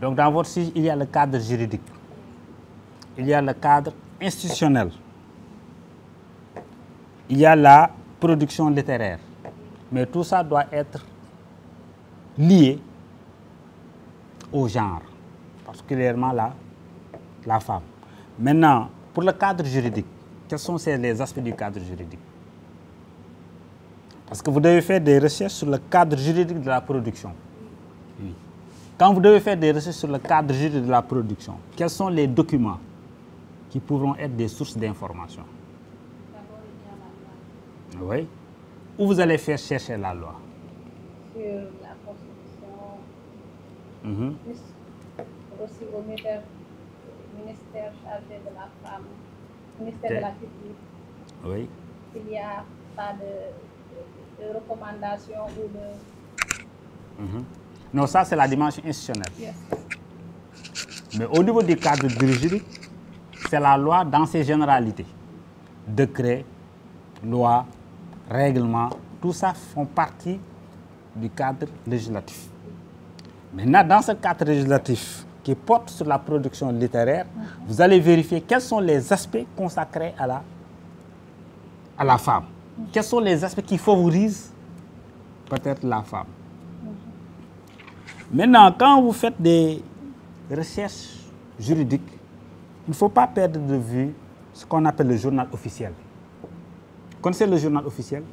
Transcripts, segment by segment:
Donc dans votre sujet, il y a le cadre juridique, il y a le cadre institutionnel, il y a la production littéraire. Mais tout ça doit être lié au genre, particulièrement la femme. Maintenant, pour le cadre juridique, quels sont les aspects du cadre juridique? Parce que vous devez faire des recherches sur le cadre juridique de la production. Oui. Quand vous devez faire des recherches sur le cadre juridique de la production, quels sont les documents qui pourront être des sources d'information? Oui. Où vous allez faire chercher la loi? Sur la Constitution, aussi au ministère chargé de la femme, ministère de la culture. Oui. Il n'y a pas de recommandations ou de... Non, ça c'est la dimension institutionnelle. Yes. Mais au niveau du cadre juridique, c'est la loi dans ses généralités. Décret, loi, règlement, tout ça font partie du cadre législatif. Maintenant, dans ce cadre législatif qui porte sur la production littéraire, vous allez vérifier quels sont les aspects consacrés à la femme. Quels sont les aspects qui favorisent peut-être la femme. Maintenant, quand vous faites des recherches juridiques, il ne faut pas perdre de vue ce qu'on appelle le journal officiel. Vous connaissez le journal officiel?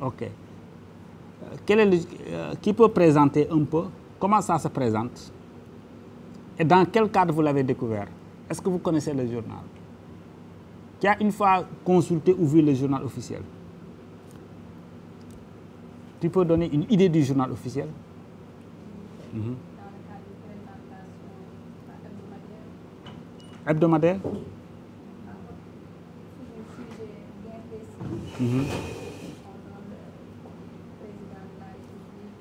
Ok. Qui peut présenter un peu comment ça se présente et dans quel cadre vous l'avez découvert? Est-ce que vous connaissez le journal? Qui a une fois consulté ou vu le journal officiel? Tu peux donner une idée du journal officiel? Dans le cadre de présentation Hebdomadaire? sur un sujet bien précis. On donne le président de la République,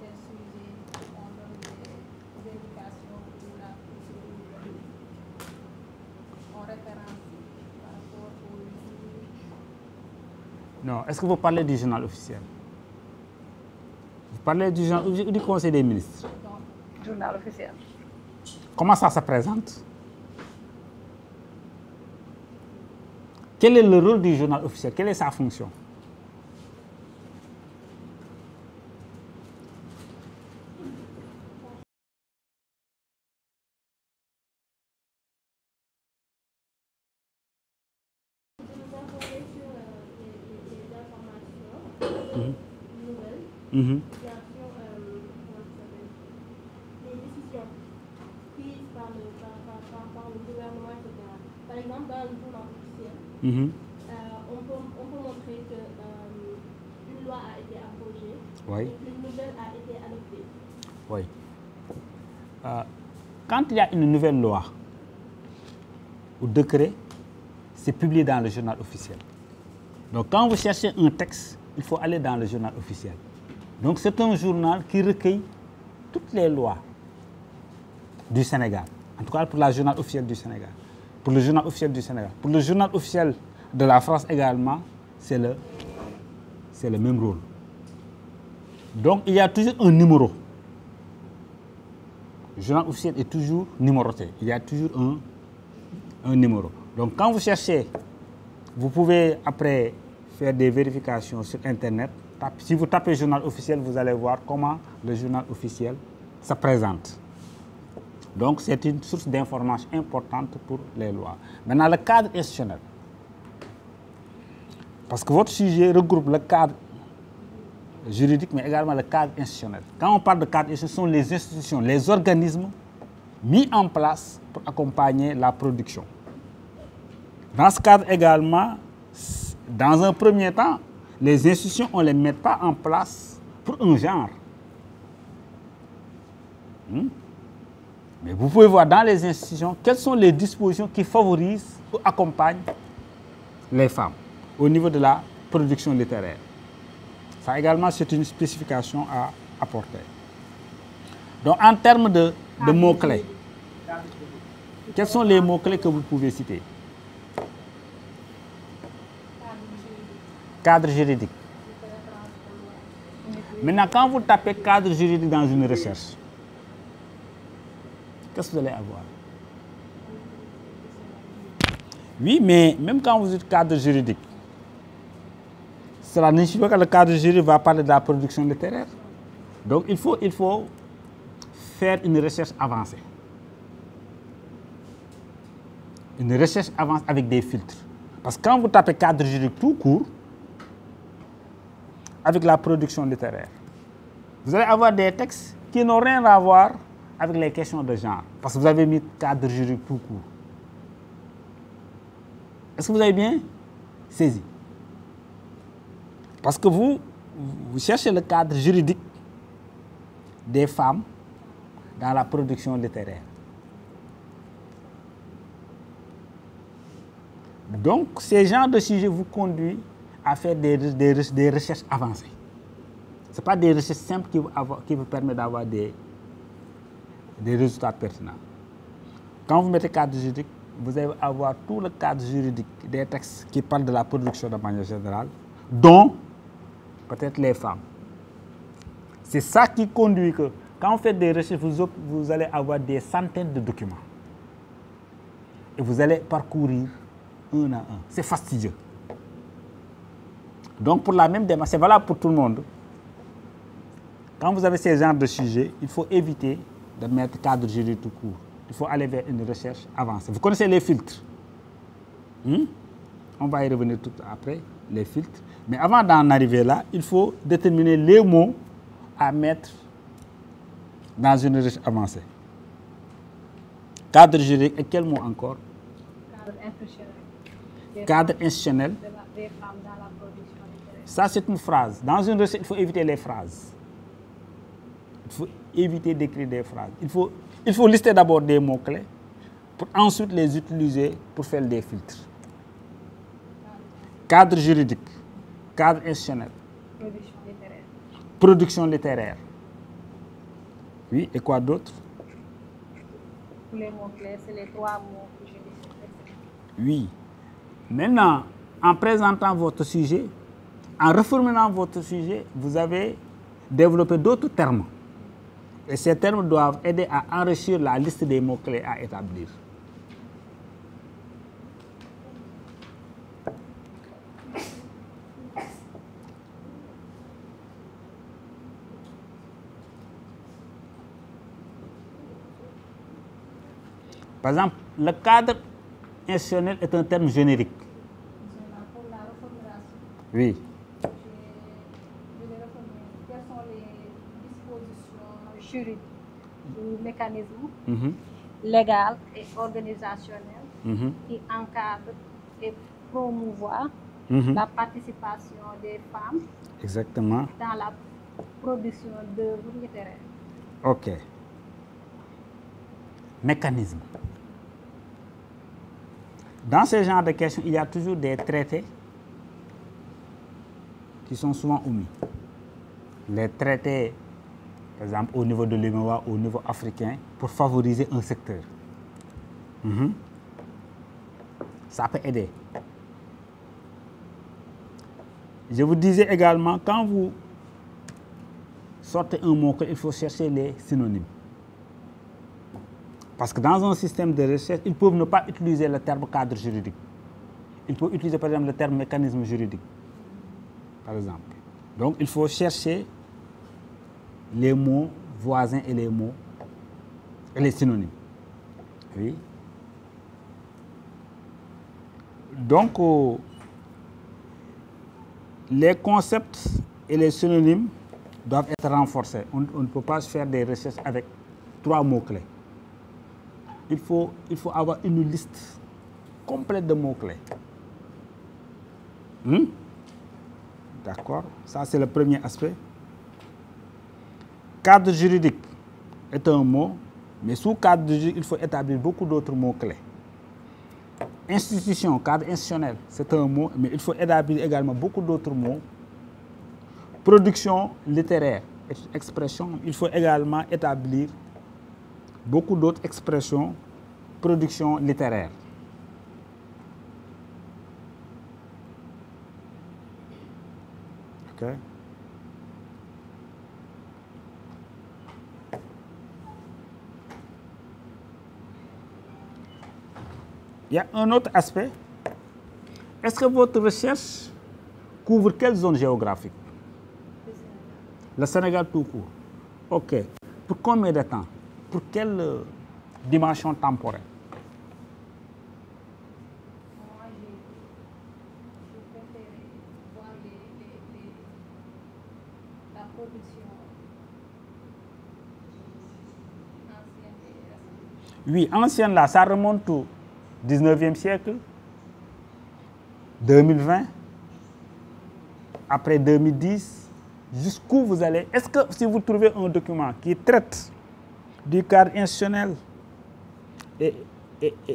tel sujet, on donne des indications pour la procédure. On référencie par rapport au juge. Non. Est-ce que vous parlez du journal officiel? Vous parlez du journal ou du Conseil des ministres? Donc, journal officiel. Comment ça se présente? Quel est le rôle du journal officiel? Quelle est sa fonction? Bien sûr, les décisions prises par le gouvernement, etc. Par exemple, dans le journal officiel, on peut montrer qu'une loi a été abrogée et qu'une nouvelle a été adoptée. Oui. Quand il y a une nouvelle loi ou décret, c'est publié dans le journal officiel. Donc quand vous cherchez un texte, il faut aller dans le journal officiel. Donc c'est un journal qui recueille toutes les lois du Sénégal. En tout cas pour le journal officiel du Sénégal. Pour le journal officiel du Sénégal. Pour le journal officiel de la France également, c'est le même rôle. Donc il y a toujours un numéro. Le journal officiel est toujours numéroté. Il y a toujours un numéro. Donc quand vous cherchez, vous pouvez après faire des vérifications sur Internet. Si vous tapez journal officiel, vous allez voir comment le journal officiel se présente. Donc c'est une source d'information importante pour les lois. Maintenant, le cadre institutionnel. Parce que votre sujet regroupe le cadre juridique, mais également le cadre institutionnel. Quand on parle de cadre, ce sont les institutions, les organismes mis en place pour accompagner la production. Dans ce cadre également, dans un premier temps, les institutions, on ne les met pas en place pour un genre. Mais vous pouvez voir dans les institutions quelles sont les dispositions qui favorisent ou accompagnent les femmes au niveau de la production littéraire. Ça également, c'est une spécification à apporter. Donc, en termes de mots-clés, quels sont les mots-clés que vous pouvez citer? Cadre juridique. Maintenant, quand vous tapez cadre juridique dans une recherche, qu'est-ce que vous allez avoir? Oui, mais même quand vous dites cadre juridique, cela ne signifie pas que le cadre juridique va parler de la production littéraire. Donc, il faut faire une recherche avancée. Une recherche avancée avec des filtres. Parce que quand vous tapez cadre juridique tout court, avec la production littéraire, vous allez avoir des textes qui n'ont rien à voir avec les questions de genre. Parce que vous avez mis cadre juridique tout court. Est-ce que vous avez bien saisi? Parce que vous cherchez le cadre juridique des femmes dans la production littéraire. Donc, ces genres de sujets vous conduisent à faire des recherches avancées. Ce n'est pas des recherches simples qui vous permettent d'avoir des résultats pertinents. Quand vous mettez cadre juridique, vous allez avoir tout le cadre juridique des textes qui parlent de la production de manière générale, dont peut-être les femmes. C'est ça qui conduit que, quand vous faites des recherches, vous allez avoir des centaines de documents. Et vous allez parcourir un à un. C'est fastidieux. Donc, pour la même démarche, c'est valable pour tout le monde. Quand vous avez ces genres de sujets, il faut éviter de mettre cadre juridique tout court. Il faut aller vers une recherche avancée. Vous connaissez les filtres? On va y revenir tout après, les filtres. Mais avant d'en arriver là, il faut déterminer les mots à mettre dans une recherche avancée. Cadre juridique et quel mot encore? Cadre institutionnel. Cadre institutionnel. Des femmes dans la production littéraire. Ça, c'est une phrase. Dans une recherche, il faut éviter les phrases. Il faut éviter d'écrire des phrases. Il faut lister d'abord des mots-clés pour ensuite les utiliser pour faire des filtres. Cadre juridique, cadre institutionnel. Production littéraire. Production littéraire. Oui, et quoi d'autre? Tous les mots-clés, c'est les 3 mots que je dis. Oui. Maintenant, en présentant votre sujet, en reformulant votre sujet, vous avez développé d'autres termes. Et ces termes doivent aider à enrichir la liste des mots-clés à établir. Par exemple, le cadre institutionnel est un terme générique. Pour la reformulation, Oui. je vais reformuler. Quelles sont les dispositions juridiques ou mécanismes légaux et organisationnels qui encadrent et promouvoient la participation des femmes Exactement. dans la production d'œuvres littéraires? OK. Mécanisme. Dans ce genre de questions, il y a toujours des traités qui sont souvent omis. Les traités, par exemple, au niveau de l'UEMOA, au niveau africain, pour favoriser un secteur. Ça peut aider. Je vous disais également, quand vous sortez un mot, il faut chercher les synonymes. Parce que dans un système de recherche, ils peuvent ne pas utiliser le terme cadre juridique. Ils peuvent utiliser par exemple le terme mécanisme juridique, par exemple. Donc il faut chercher les mots voisins et les mots et les synonymes. Oui. Donc les concepts et les synonymes doivent être renforcés. On ne peut pas faire des recherches avec 3 mots-clés. Il faut avoir une liste complète de mots-clés. D'accord? Ça, c'est le premier aspect. Cadre juridique est un mot, mais sous cadre juridique, il faut établir beaucoup d'autres mots-clés. Institution, cadre institutionnel, c'est un mot, mais il faut établir également beaucoup d'autres mots. Production littéraire, expression, il faut également établir beaucoup d'autres expressions, production littéraire. OK? Il y a un autre aspect. Est-ce que votre recherche couvre quelle zone géographique? Le Sénégal tout court. OK. Pour combien de temps? Pour quelle dimension temporelle? Moi, je préférais voir la production ancienne et récente. Oui, ancienne là, ça remonte au 19e siècle, 2020, après 2010, jusqu'où vous allez. Est-ce que si vous trouvez un document qui traite du cadre institutionnel et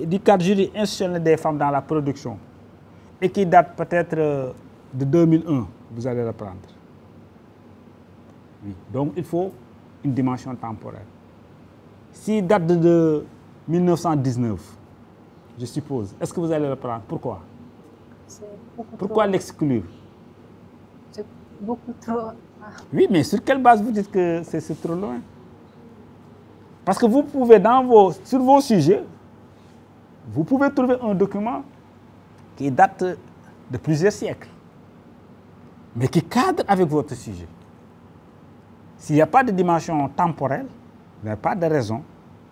du cadre juridique institutionnel des femmes dans la production et qui date peut-être de 2001, vous allez le prendre. Oui. Donc il faut une dimension temporelle. S'il date de 1919, je suppose, est-ce que vous allez le prendre? Pourquoi? Pourquoi l'exclure? C'est beaucoup trop. Oui, mais sur quelle base vous dites que c'est trop loin? Parce que vous pouvez, sur vos sujets, vous pouvez trouver un document qui date de plusieurs siècles, mais qui cadre avec votre sujet. S'il n'y a pas de dimension temporelle, il n'y a pas de raison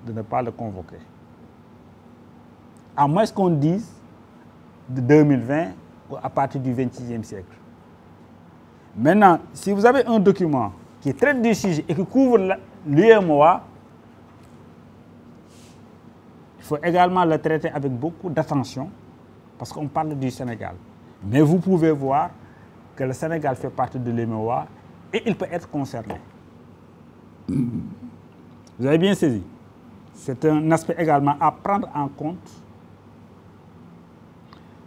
de ne pas le convoquer. À moins qu'on dise de 2020 ou à partir du 26e siècle. Maintenant, si vous avez un document qui traite du sujet et qui couvre l'UEMOA, il faut également le traiter avec beaucoup d'attention parce qu'on parle du Sénégal. Mais vous pouvez voir que le Sénégal fait partie de l'UEMOA et il peut être concerné. Vous avez bien saisi? C'est un aspect également à prendre en compte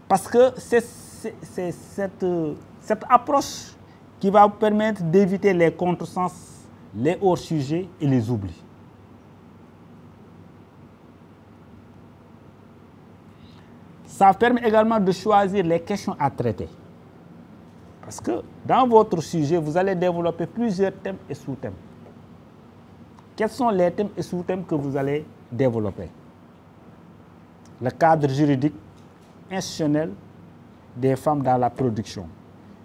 parce que c'est cette approche qui va vous permettre d'éviter les contresens, les hors-sujets et les oublis. Ça permet également de choisir les questions à traiter. Parce que dans votre sujet, vous allez développer plusieurs thèmes et sous-thèmes. Quels sont les thèmes et sous-thèmes que vous allez développer? Le cadre juridique institutionnel des femmes dans la production.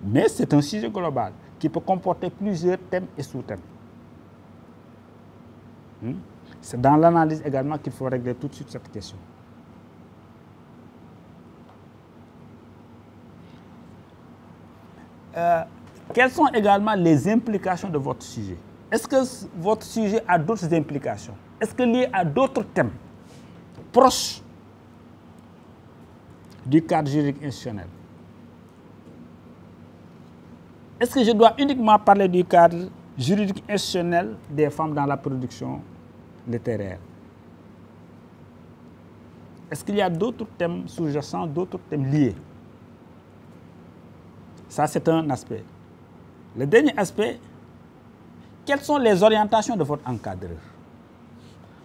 Mais c'est un sujet global qui peut comporter plusieurs thèmes et sous-thèmes. C'est dans l'analyse également qu'il faut régler tout de suite cette question. Quelles sont également les implications de votre sujet? Est-ce que votre sujet a d'autres implications? Est-ce que lié à d'autres thèmes proches du cadre juridique institutionnel? Est-ce que je dois uniquement parler du cadre juridique institutionnel des femmes dans la production littéraire? Est-ce qu'il y a d'autres thèmes sous-jacents, d'autres thèmes liés? Ça, c'est un aspect. Le dernier aspect, quelles sont les orientations de votre encadreur?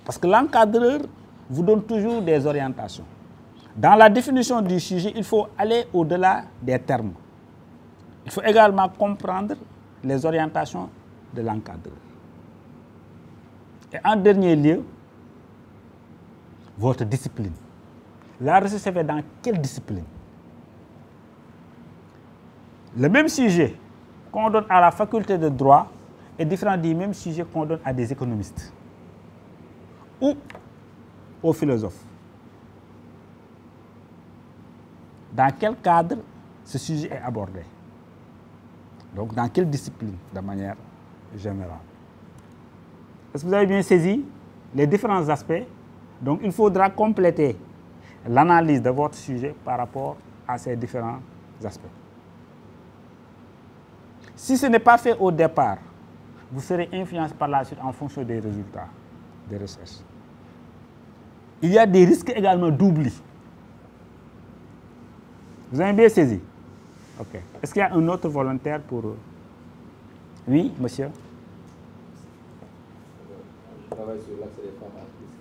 Parce que l'encadreur vous donne toujours des orientations. Dans la définition du sujet, il faut aller au-delà des termes. Il faut également comprendre les orientations de l'encadreur. Et en dernier lieu, votre discipline. La recherche se fait dans quelle discipline? Le même sujet qu'on donne à la faculté de droit est différent du même sujet qu'on donne à des économistes ou aux philosophes. Dans quel cadre ce sujet est abordé? Donc, dans quelle discipline, de manière générale? Est-ce que vous avez bien saisi les différents aspects? Donc, il faudra compléter l'analyse de votre sujet par rapport à ces différents aspects. Si ce n'est pas fait au départ, vous serez influencé par la suite en fonction des résultats des recherches. Il y a des risques également d'oubli. Vous avez bien saisi? OK. Est-ce qu'il y a un autre volontaire pour... Oui, monsieur? Je travaille sur l'accès des femmes artistes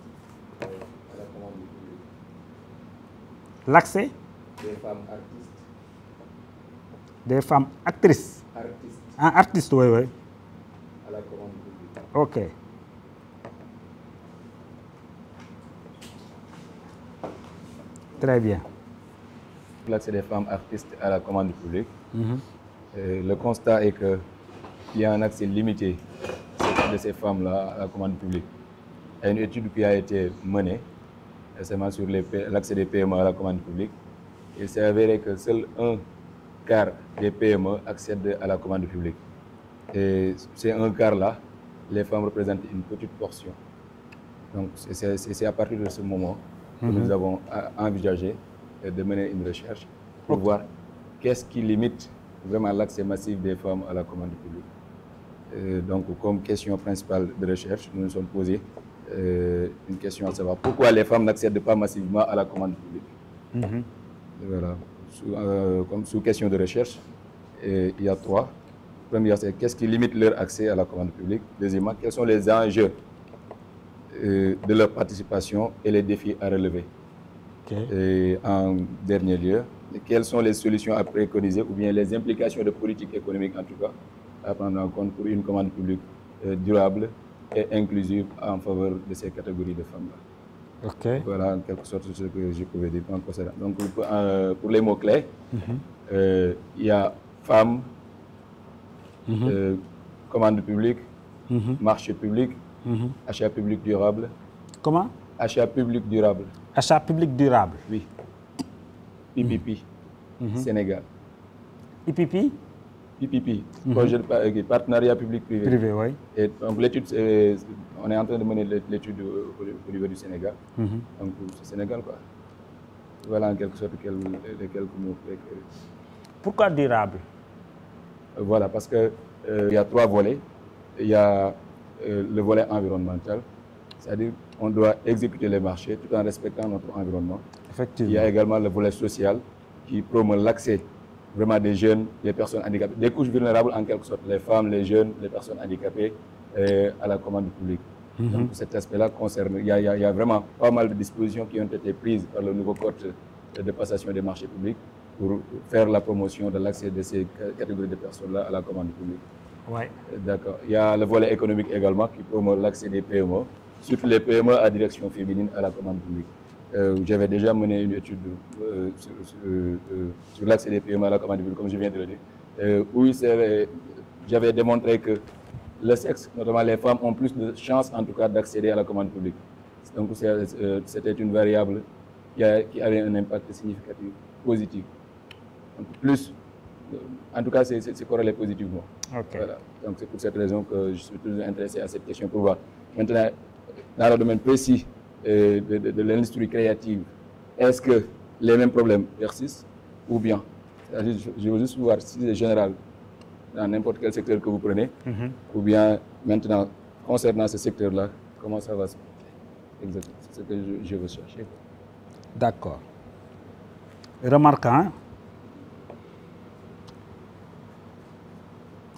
à la commande du public. L'accès? Des femmes artistes. Des femmes actrices? Artistes. Ah, artistes, oui, oui. À la commande du public. OK. Très bien. L'accès des femmes artistes à la commande publique. Le constat est qu'il y a un accès limité de ces femmes-là à la commande publique. Il y a une étude qui a été menée récemment sur l'accès des PME à la commande publique. Il s'est avéré que seul un quart des PME accèdent à la commande publique. Et c'est un quart-là, les femmes représentent une petite portion. Donc c'est à partir de ce moment que nous avons envisagé de mener une recherche pour voir qu'est-ce qui limite vraiment l'accès massif des femmes à la commande publique. Donc comme question principale de recherche, nous nous sommes posés une question à savoir pourquoi les femmes n'accèdent pas massivement à la commande publique. Voilà. Comme sous question de recherche, il y a 3. Première, c'est qu'est-ce qui limite leur accès à la commande publique. Deuxièmement, quels sont les enjeux de leur participation et les défis à relever. Et en dernier lieu, quelles sont les solutions à préconiser ou bien les implications de politique économique en tout cas à prendre en compte pour une commande publique durable et inclusive en faveur de ces catégories de femmes-là. Voilà en quelque sorte ce que je pouvais dire en concernant. Donc pour les mots-clés, il y a femmes, commande publique, marché public, achat public durable. Comment? Achat public durable. Achat public durable. Oui. PPP, Sénégal. IPP? PPP, projet de partenariat public-privé. Privé, oui. Et donc l'étude, on est en train de mener l'étude au niveau du Sénégal. Donc c'est Sénégal quoi. Voilà en quelque sorte les quelques mots. Pourquoi durable? Voilà, parce que il y a 3 volets. Il y a le volet environnemental, c'est-à-dire on doit exécuter les marchés tout en respectant notre environnement. Effectivement. Il y a également le volet social qui promeut l'accès vraiment des jeunes, des personnes handicapées, des couches vulnérables en quelque sorte, les femmes, les jeunes, les personnes handicapées à la commande publique. Donc cet aspect-là concerne, il y a vraiment pas mal de dispositions qui ont été prises par le nouveau code de passation des marchés publics pour faire la promotion de l'accès de ces catégories de personnes-là à la commande publique. Ouais. D'accord. Il y a le volet économique également qui promeut l'accès des PME, surtout les PME à direction féminine à la commande publique. J'avais déjà mené une étude sur l'accès des PME à la commande publique, comme je viens de le dire, où j'avais démontré que le sexe, notamment les femmes, ont plus de chances en tout cas d'accéder à la commande publique. Donc c'était une variable qui avait un impact significatif, positif. Donc plus, en tout cas c'est corrélé positivement. Voilà. Donc c'est pour cette raison que je suis toujours intéressé à cette question pour voir. Maintenant, dans le domaine précis de l'industrie créative, est-ce que les mêmes problèmes persistent ou bien, je veux juste voir si c'est général dans n'importe quel secteur que vous prenez, ou bien maintenant, concernant ce secteur-là, comment ça va se passer exactement, c'est ce que je veux chercher. D'accord. Remarquant,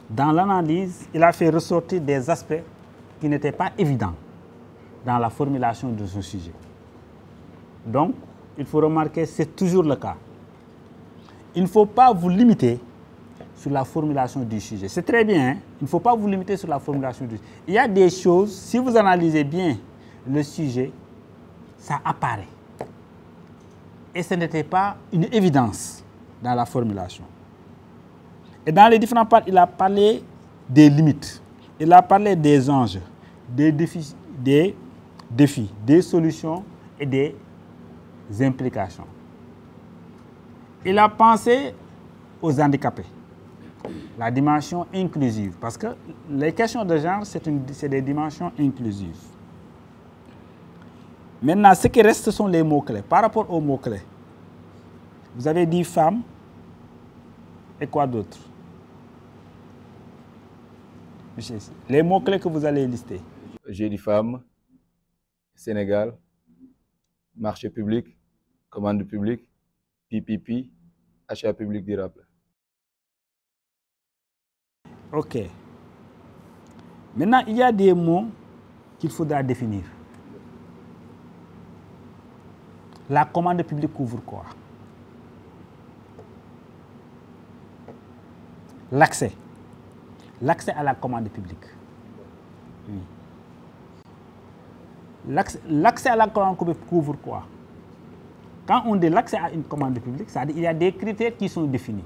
dans l'analyse, il a fait ressortir des aspects qui n'étaient pas évidents dans la formulation de ce sujet. Donc, il faut remarquer, c'est toujours le cas. Il ne faut pas vous limiter sur la formulation du sujet. C'est très bien, hein? Il ne faut pas vous limiter sur la formulation du sujet. Il y a des choses, si vous analysez bien le sujet, ça apparaît. Et ce n'était pas une évidence dans la formulation. Et dans les différentes parts, il a parlé des limites, il a parlé des enjeux, des défis, des solutions et des implications. Il a pensé aux handicapés, la dimension inclusive, parce que les questions de genre, c'est des dimensions inclusives. Maintenant, ce qui reste, ce sont les mots-clés. Par rapport aux mots-clés, vous avez dit femme et quoi d'autre? Les mots-clés que vous allez lister. J'ai dit femme, Sénégal, marché public, commande publique, PPP, achat public durable. OK. Maintenant, il y a des mots qu'il faudra définir. La commande publique couvre quoi? L'accès. L'accès à la commande publique. Oui. L'accès à la commande publique couvre quoi? quand on dit l'accès à une commande publique, ça veut dire qu'il y a des critères qui sont définis.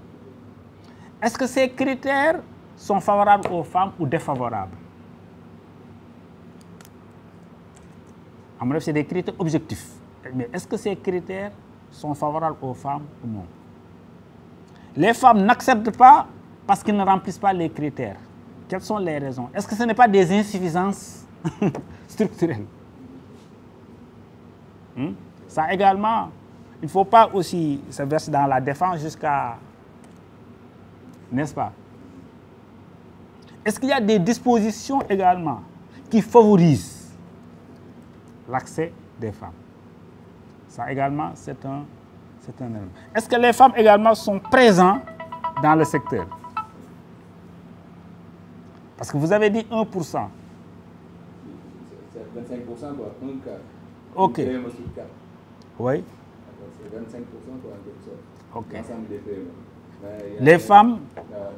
Est-ce que ces critères sont favorables aux femmes ou défavorables? En bref, c'est des critères objectifs. Mais est-ce que ces critères sont favorables aux femmes ou non? Les femmes n'acceptent pas parce qu'ils ne remplissent pas les critères. Quelles sont les raisons? Est-ce que ce n'est pas des insuffisances structurelles? Ça également, il ne faut pas aussi se verser dans la défense jusqu'à... N'est-ce pas? Est-ce qu'il y a des dispositions également qui favorisent l'accès des femmes? Ça également, c'est un élément. Est-ce que les femmes également sont présentes dans le secteur? Parce que vous avez dit 1%. C'est 25%, quoi, un quart. OK. Oui. C'est 25%, quoi, en quelque sorte. OK. L'ensemble des PME. Les femmes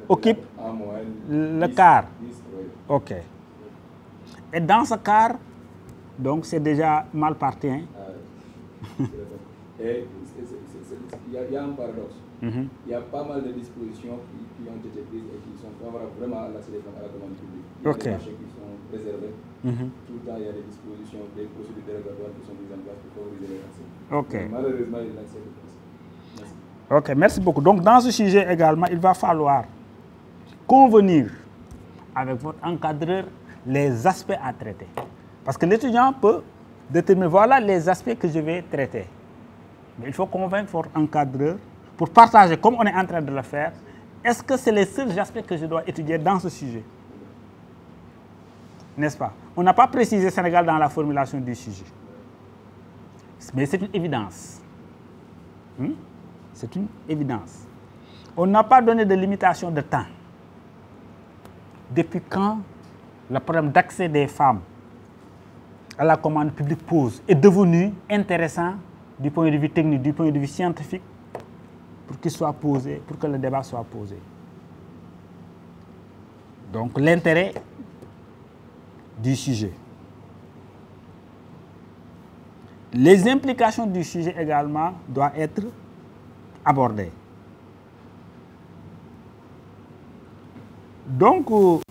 occupent en moyenne le quart. 10, oui. OK. Et dans ce quart, donc c'est déjà mal parti. Hein? Et il y a un paradoxe. Il y a pas mal de dispositions qui ont été prises et qui sont favorables vraiment à l'accès des femmes à la commande publique. Il y a des marchés qui sont préservés. Tout le temps, il y a des dispositions, des procédures dérogatoires qui sont mises en place pour favoriser l'accès. OK. Mais malheureusement, il y a l'accès de plus. Merci. OK, merci beaucoup. Donc, dans ce sujet également, il va falloir convenir avec votre encadreur les aspects à traiter. Parce que l'étudiant peut déterminer, voilà les aspects que je vais traiter. Mais il faut convaincre votre encadreur pour partager, comme on est en train de le faire, est-ce que c'est les seuls aspects que je dois étudier dans ce sujet? N'est-ce pas? On n'a pas précisé Sénégal dans la formulation du sujet. Mais c'est une évidence. C'est une évidence. On n'a pas donné de limitation de temps. Depuis quand le problème d'accès des femmes à la commande publique est devenu intéressant du point de vue technique, du point de vue scientifique, pour qu'il soit posé, pour que le débat soit posé. Donc l'intérêt du sujet. Les implications du sujet également doivent être abordées. Donc,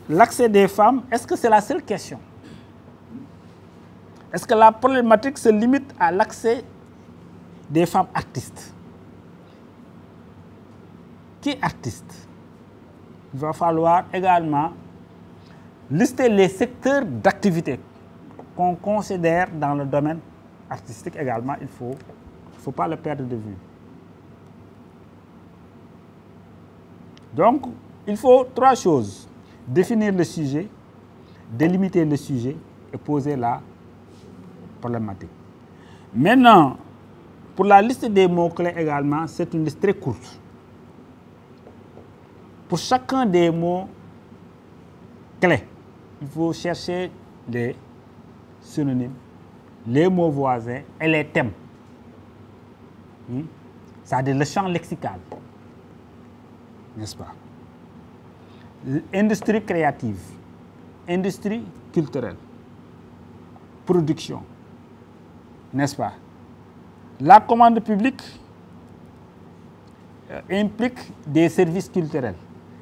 l'accès des femmes, est-ce que c'est la seule question? Est-ce que la problématique se limite à l'accès des femmes artistes? Qui est artiste? Il va falloir également lister les secteurs d'activité qu'on considère dans le domaine artistique également. Il ne faut pas le perdre de vue. Donc, il faut trois choses. Définir le sujet, délimiter le sujet et poser la problématique. Maintenant, pour la liste des mots-clés également, c'est une liste très courte. Pour chacun des mots clés, il faut chercher les synonymes, les mots voisins et les thèmes. C'est-à-dire le champ lexical. N'est-ce pas? Industrie créative, industrie culturelle, production. N'est-ce pas? La commande publique implique des services culturels,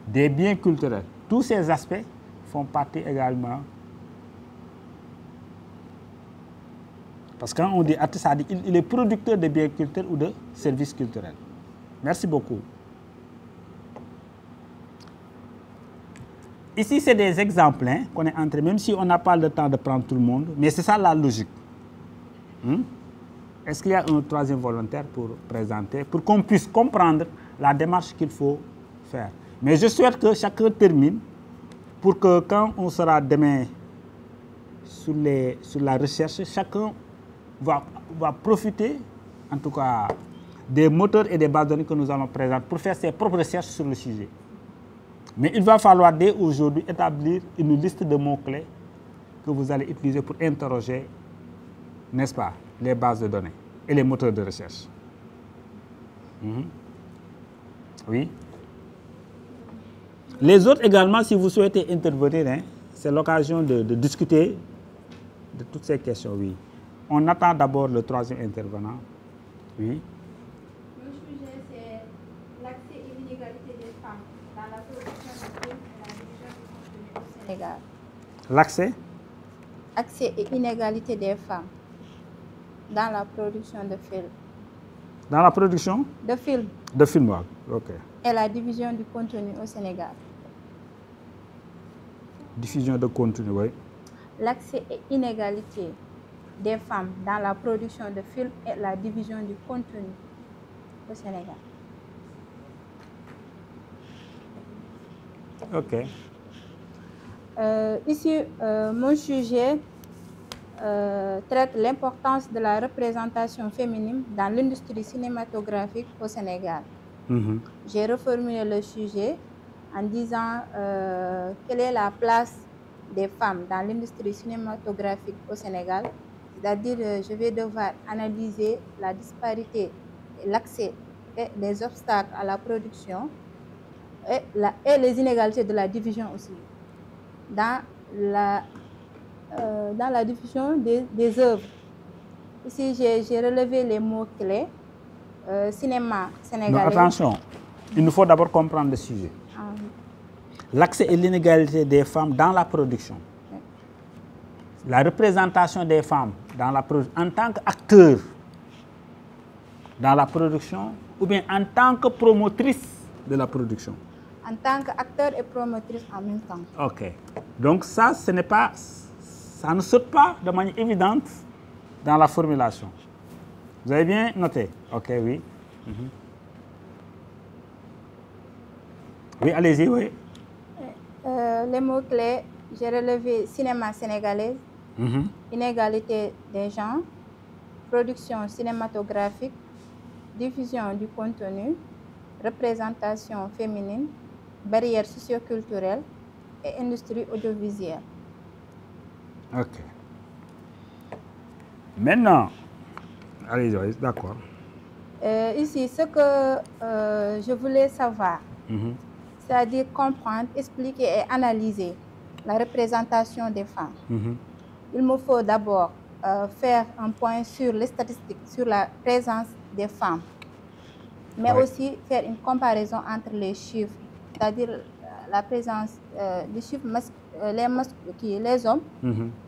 des biens culturels. Tous ces aspects font partie également. Parce que quand on dit artiste, ça dit il est producteur de biens culturels ou de services culturels. Merci beaucoup. Ici, c'est des exemples qu'on est entré, même si on n'a pas le temps de prendre tout le monde, mais c'est ça la logique. Est-ce qu'il y a un troisième volontaire pour présenter, pour qu'on puisse comprendre la démarche qu'il faut faire? Mais je souhaite que chacun termine pour que quand on sera demain sur la recherche, chacun va profiter, en tout cas, des moteurs et des bases de données que nous allons présenter pour faire ses propres recherches sur le sujet. Mais il va falloir dès aujourd'hui établir une liste de mots-clés que vous allez utiliser pour interroger, n'est-ce pas, les bases de données et les moteurs de recherche. Oui. Les autres également, si vous souhaitez intervenir, c'est l'occasion de discuter de toutes ces questions. Oui. On attend d'abord le troisième intervenant. Oui. Sénégal. L'accès? Accès et inégalité des femmes dans la production de films. Dans la production? De films. De films, ok. Et la division du contenu au Sénégal. Diffusion de contenu, oui. L'accès et inégalité des femmes dans la production de films et la division du contenu au Sénégal. Ok. Ici, mon sujet traite l'importance de la représentation féminine dans l'industrie cinématographique au Sénégal. J'ai reformulé le sujet en disant quelle est la place des femmes dans l'industrie cinématographique au Sénégal. C'est-à-dire, je vais devoir analyser la disparité, l'accès et les obstacles à la production et les inégalités de la division aussi. Dans la diffusion des œuvres. Ici, j'ai relevé les mots-clés. Cinéma sénégalais. Non, attention, il nous faut d'abord comprendre le sujet. L'accès et l'inégalité des femmes dans la production. La représentation des femmes dans la en tant qu'acteurs dans la production ou bien en tant que promotrice de la production. En tant qu'acteur et promotrice en même temps. Ok. Donc ça, ça ne saute pas de manière évidente dans la formulation. Vous avez bien noté? Ok, oui. Oui, allez-y, oui. Les mots-clés, j'ai relevé cinéma sénégalais, inégalité des genres, production cinématographique, diffusion du contenu, représentation féminine, barrières socioculturelles et industrie audiovisuelle. Ok. Maintenant, allez-y, d'accord. Ici, ce que je voulais savoir, c'est-à-dire comprendre, expliquer et analyser la représentation des femmes. Il me faut d'abord faire un point sur les statistiques, sur la présence des femmes, mais aussi faire une comparaison entre les chiffres, c'est-à-dire la présence des chiffres, les hommes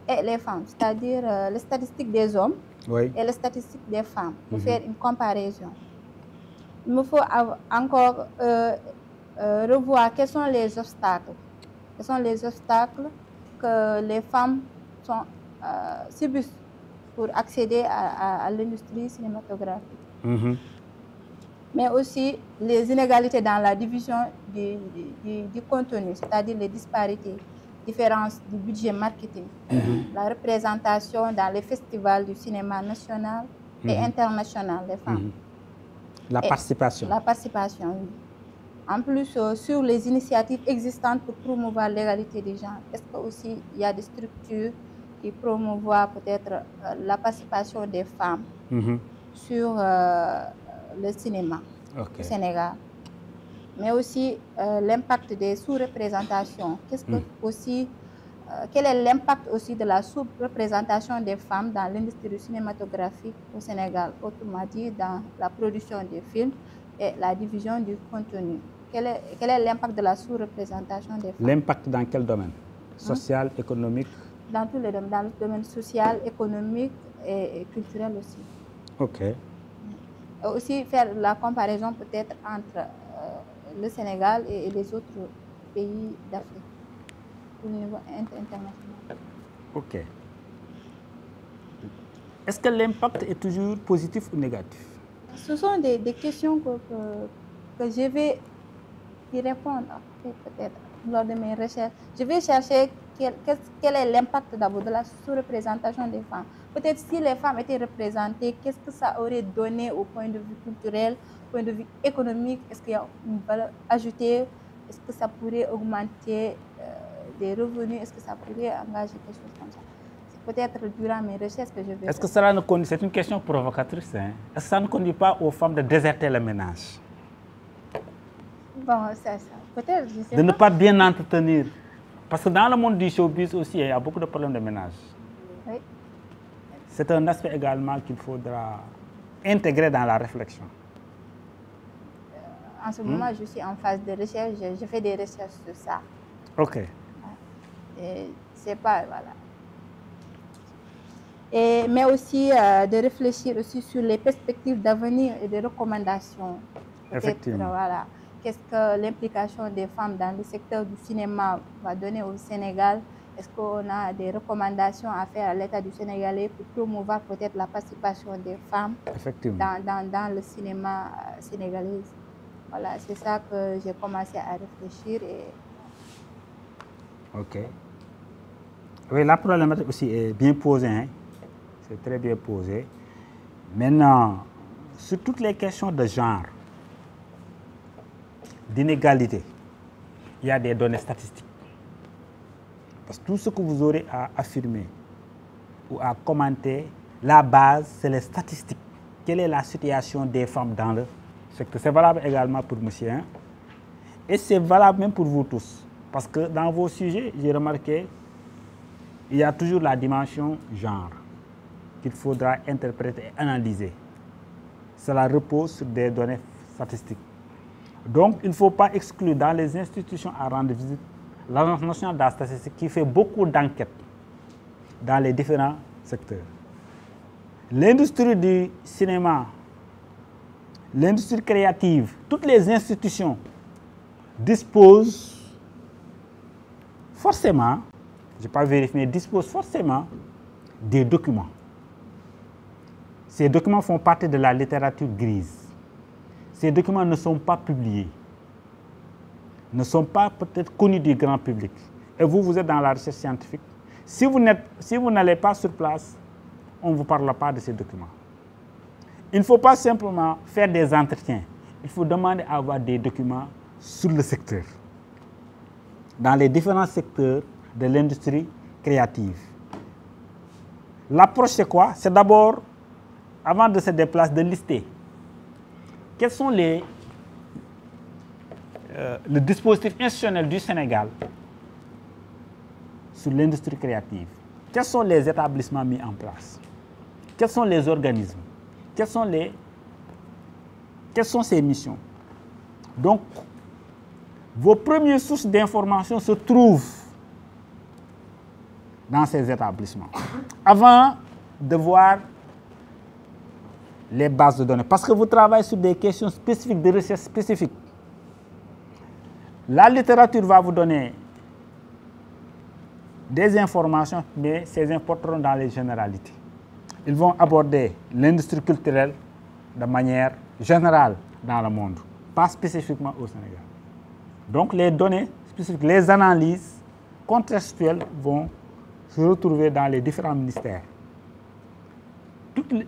et les femmes, c'est-à-dire les statistiques des hommes et les statistiques des femmes, pour faire une comparaison. Il me faut encore revoir quels sont les obstacles. Quels sont les obstacles que les femmes subissent pour accéder à l'industrie cinématographique. Mais aussi les inégalités dans la division du contenu, c'est-à-dire les disparités, différences du budget marketing, la représentation dans les festivals du cinéma national et international des femmes. La participation. La participation, oui. En plus, sur les initiatives existantes pour promouvoir l'égalité des genres, est-ce que aussi il y a des structures qui promouvoient peut-être la participation des femmes sur le cinéma au Sénégal? Mais aussi l'impact des sous-représentations. Quel est l'impact aussi de la sous-représentation des femmes dans l'industrie cinématographique au Sénégal, autrement dit dans la production des films et la diffusion du contenu? Quel est l'impact de la sous-représentation des femmes? L'impact dans quel domaine? Social, économique? Dans tous les domaines, dans le domaine social, économique et culturel aussi. Ok. Aussi faire la comparaison peut-être entre le Sénégal et les autres pays d'Afrique au niveau international. Ok. Est-ce que l'impact est toujours positif ou négatif? Ce sont des questions que je vais y répondre peut-être lors de mes recherches. Je vais chercher quel est l'impact d'abord de la sous-représentation des femmes. Peut-être si les femmes étaient représentées, qu'est-ce que ça aurait donné au point de vue culturel, au point de vue économique? Est-ce qu'il y a une valeur ajoutée? Est-ce que ça pourrait augmenter des revenus? Est-ce que ça pourrait engager quelque chose comme ça? C'est peut-être durant mes recherches que je vais... Est-ce que cela ne conduit... C'est une question provocatrice. Hein? Est-ce que ça ne conduit pas aux femmes de déserter le ménage? Bon, ça. Peut-être, je sais de pas. ne pas bien entretenir. Parce que dans le monde du showbiz aussi, il y a beaucoup de problèmes de ménage. Oui. C'est un aspect également qu'il faudra intégrer dans la réflexion. En ce moment, je suis en phase de recherche. Je fais des recherches sur ça. Ok. C'est pas, voilà. Mais aussi de réfléchir aussi sur les perspectives d'avenir et des recommandations. Effectivement. Voilà. Qu'est-ce que l'implication des femmes dans le secteur du cinéma va donner au Sénégal? Est-ce qu'on a des recommandations à faire à l'État du Sénégalais pour promouvoir peut-être la participation des femmes dans le cinéma sénégalais? Voilà, c'est ça que j'ai commencé à réfléchir. Ok. Oui, la problématique aussi est bien posée. Hein? C'est très bien posé. Maintenant, sur toutes les questions de genre, d'inégalité, il y a des données statistiques. Parce que tout ce que vous aurez à affirmer ou à commenter, la base, c'est les statistiques. Quelle est la situation des femmes dans le secteur? C'est valable également pour monsieur. Hein? Et c'est valable même pour vous tous. Parce que dans vos sujets, j'ai remarqué, il y a toujours la dimension genre qu'il faudra interpréter et analyser. Cela repose sur des données statistiques. Donc, il ne faut pas exclure dans les institutions à rendre visite l'Agence nationale de la statistique qui fait beaucoup d'enquêtes dans les différents secteurs. L'industrie du cinéma, l'industrie créative, toutes les institutions disposent forcément, je n'ai pas vérifié, mais disposent forcément des documents. Ces documents font partie de la littérature grise. Ces documents ne sont pas publiés, ne sont pas peut-être connus du grand public. Et vous, vous êtes dans la recherche scientifique. Si vous n'allez pas sur place, on ne vous parle pas de ces documents. Il ne faut pas simplement faire des entretiens. Il faut demander à avoir des documents sur le secteur, dans les différents secteurs de l'industrie créative. L'approche, c'est quoi? C'est d'abord, avant de se déplacer, de lister quels sont le dispositif institutionnel du Sénégal sur l'industrie créative. Quels sont les établissements mis en place? Quels sont les organismes? Quelles sont ces missions? Donc, vos premières sources d'information se trouvent dans ces établissements. Avant de voir les bases de données, parce que vous travaillez sur des questions spécifiques, de recherche spécifiques. La littérature va vous donner des informations, mais ces importeront dans les généralités. Ils vont aborder l'industrie culturelle de manière générale dans le monde, pas spécifiquement au Sénégal. Donc les données spécifiques, les analyses contextuelles vont se retrouver dans les différents ministères.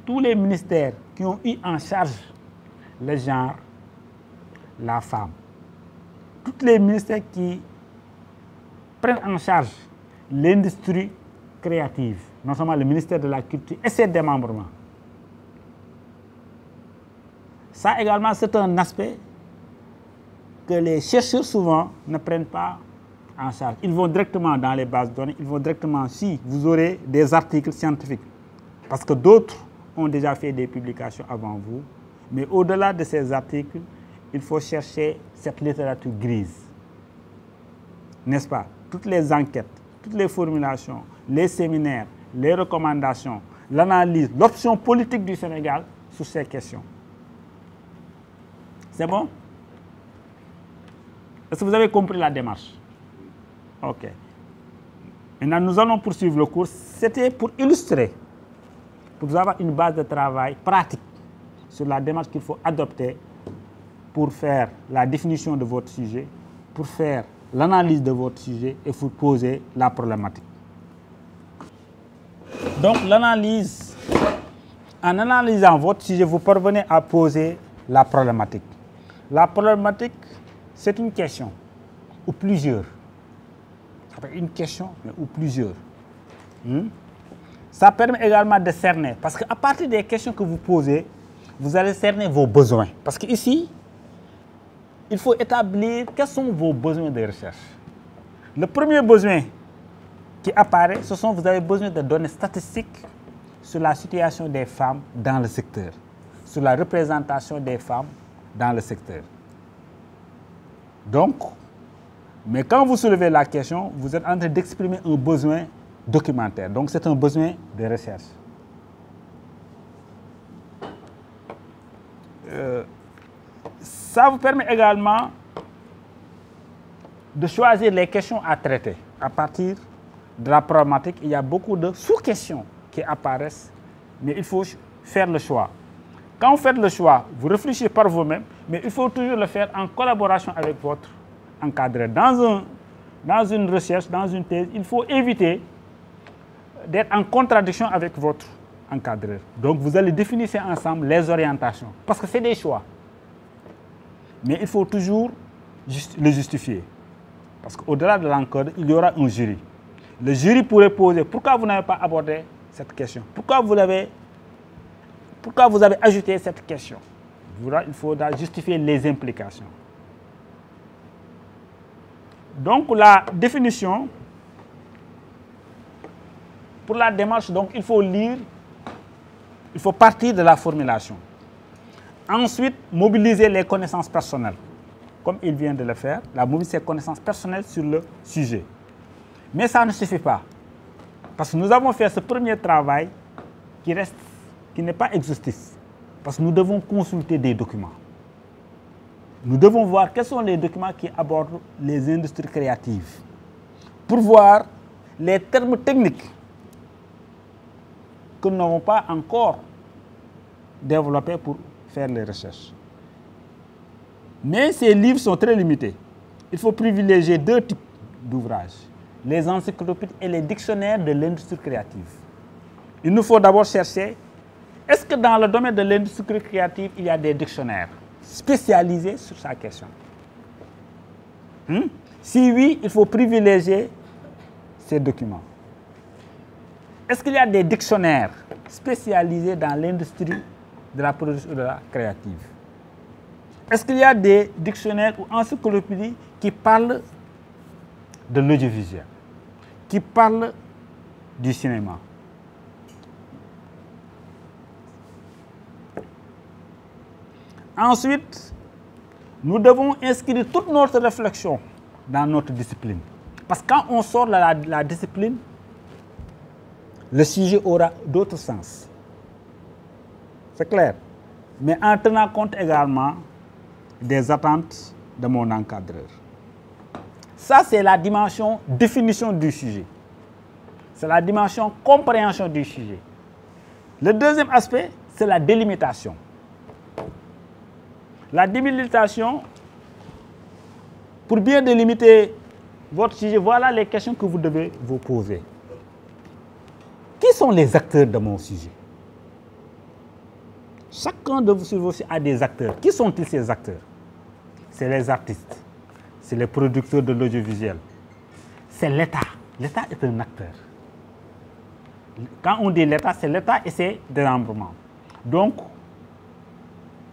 Tous les ministères qui ont eu en charge le genre, la femme, tous les ministères qui prennent en charge l'industrie créative, non seulement le ministère de la Culture et ses démembrements. Ça également, c'est un aspect que les chercheurs souvent ne prennent pas en charge. Ils vont directement dans les bases de données, ils vont directement, si vous aurez des articles scientifiques, parce que d'autres ont déjà fait des publications avant vous, mais au-delà de ces articles, il faut chercher cette littérature grise. N'est-ce pas? Toutes les enquêtes, toutes les formulations, les séminaires, les recommandations, l'analyse, l'option politique du Sénégal sur ces questions. C'est bon? Est-ce que vous avez compris la démarche? OK. Maintenant, nous allons poursuivre le cours. C'était pour illustrer, pour avoir une base de travail pratique sur la démarche qu'il faut adopter pour faire la définition de votre sujet, pour faire l'analyse de votre sujet et pour poser la problématique. Donc, l'analyse, en analysant votre sujet, vous parvenez à poser la problématique. La problématique, c'est une question ou plusieurs. Ça peut être une question, mais ou plusieurs. Ça permet également de cerner, parce qu'à partir des questions que vous posez, vous allez cerner vos besoins. Parce qu'ici, il faut établir quels sont vos besoins de recherche. Le premier besoin qui apparaît, ce sont vous avez besoin de données statistiques sur la situation des femmes dans le secteur, sur la représentation des femmes dans le secteur. Donc, Mais quand vous soulevez la question, vous êtes en train d'exprimer un besoin documentaire. Donc, c'est un besoin de recherche. Ça vous permet également de choisir les questions à traiter. À partir de la problématique, il y a beaucoup de sous-questions qui apparaissent, mais il faut faire le choix. Quand vous faites le choix, vous réfléchissez par vous-même, mais il faut toujours le faire en collaboration avec votre encadreur. Dans une recherche, dans une thèse, il faut éviter d'être en contradiction avec votre encadreur. Donc, vous allez définir ensemble les orientations, parce que c'est des choix. Mais il faut toujours le justifier. Parce qu'au-delà de l'encadreur, il y aura un jury. Le jury pourrait poser pourquoi vous n'avez pas abordé cette question, pourquoi vous avez ajouté cette question. Il faudra justifier les implications. Donc, la définition, pour la démarche, donc, il faut lire, il faut partir de la formulation. Ensuite, mobiliser les connaissances personnelles, comme il vient de le faire, mobiliser ses connaissances personnelles sur le sujet. Mais ça ne suffit pas, parce que nous avons fait ce premier travail qui n'est pas exhaustif, parce que nous devons consulter des documents. Nous devons voir quels sont les documents qui abordent les industries créatives, pour voir les termes techniques que nous n'avons pas encore développés pour faire les recherches. Mais ces livres sont très limités. Il faut privilégier deux types d'ouvrages, les encyclopédies et les dictionnaires de l'industrie créative. Il nous faut d'abord chercher, est-ce que dans le domaine de l'industrie créative, il y a des dictionnaires spécialisés sur sa question? Si oui, il faut privilégier ces documents. Est-ce qu'il y a des dictionnaires spécialisés dans l'industrie de la production de la créative? Est-ce qu'il y a des dictionnaires ou encyclopédies qui parlent de l'audiovisuel, qui parlent du cinéma? Ensuite, nous devons inscrire toute notre réflexion dans notre discipline. Parce que quand on sort de la discipline, le sujet aura d'autres sens. C'est clair. Mais en tenant compte également des attentes de mon encadreur. Ça, c'est la dimension définition du sujet. C'est la dimension compréhension du sujet. Le deuxième aspect, c'est la délimitation. La délimitation, pour bien délimiter votre sujet, voilà les questions que vous devez vous poser. Qui sont les acteurs de mon sujet? Chacun de vous a des acteurs. Qui sont-ils ces acteurs? C'est les artistes, c'est les producteurs de l'audiovisuel, c'est l'État. L'État est un acteur. Quand on dit l'État, c'est l'État et ses démembrements. Donc,